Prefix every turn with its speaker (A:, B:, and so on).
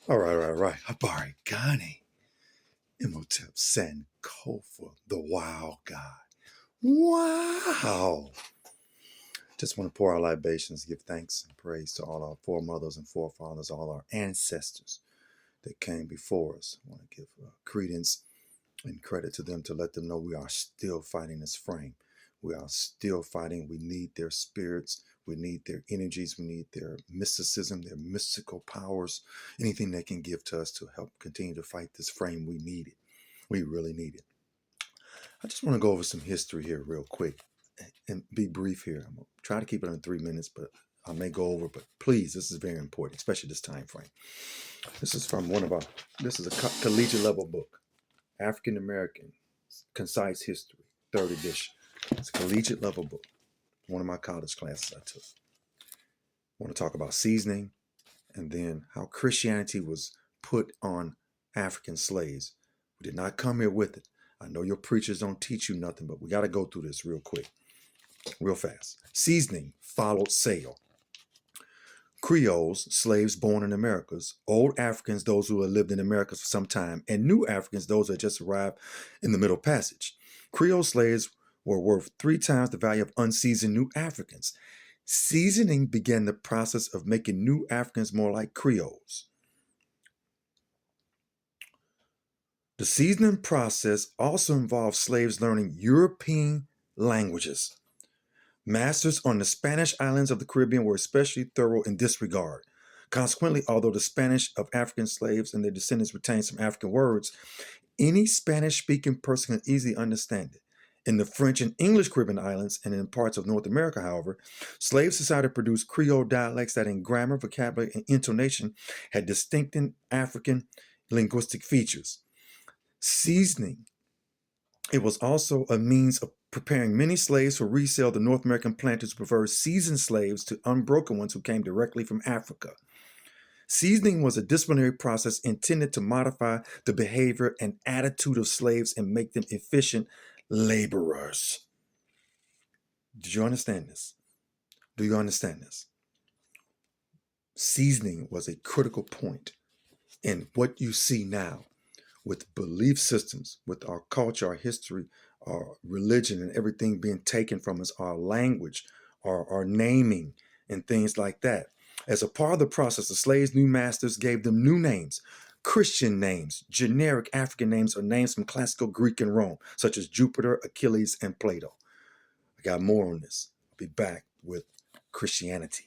A: All right. Habari Gani. Imhotep Sankofa, the wild guy. Wow. Just want to pour our libations, give thanks and praise to all our foremothers and forefathers, all our ancestors that came before us. I want to give credence and credit to them to let them know we are still fighting this frame. We are still fighting. We need their spirits. We need their energies. We need their mysticism, their mystical powers, anything they can give to us to help continue to fight this frame. We need it. We really need it. I just want to go over some history here real quick and be brief here. I'm going to try to keep it under 3 minutes, but I may go over, but please, this is very important, especially this time frame. This is from this is a collegiate level book, African American Concise History, 3rd edition. It's a collegiate level book. One of my college classes I took. I want to talk about seasoning and then how Christianity was put on African slaves. We did not come here with it. I know your preachers don't teach you nothing, but we got to go through this real quick, real fast. Seasoning followed sale. Creoles, slaves born in Americas, old Africans, those who had lived in America for some time, and new Africans, those who had just arrived in the Middle Passage. Creole slaves were worth 3 times the value of unseasoned new Africans. Seasoning began the process of making new Africans more like Creoles. The seasoning process also involved slaves learning European languages. Masters on the Spanish islands of the Caribbean were especially thorough in this regard. Consequently, although the Spanish of African slaves and their descendants retained some African words, any Spanish-speaking person can easily understand it. In the French and English Caribbean islands and in parts of North America, however, slave society produced Creole dialects that in grammar, vocabulary, and intonation had distinctive African linguistic features. Seasoning. It was also a means of preparing many slaves for resale to North American planters who preferred seasoned slaves to unbroken ones who came directly from Africa. Seasoning was a disciplinary process intended to modify the behavior and attitude of slaves and make them efficient laborers. Did you understand this? Do you understand this? Seasoning was a critical point in what you see now with belief systems, with our culture, our history, our religion, and everything being taken from us, our language, our naming, and things like that. As a part of the process, the slaves' new masters gave them new names, Christian names, generic African names, or names from classical Greek and Rome, such as Jupiter, Achilles, and Plato. I got more on this. I'll be back with Christianity.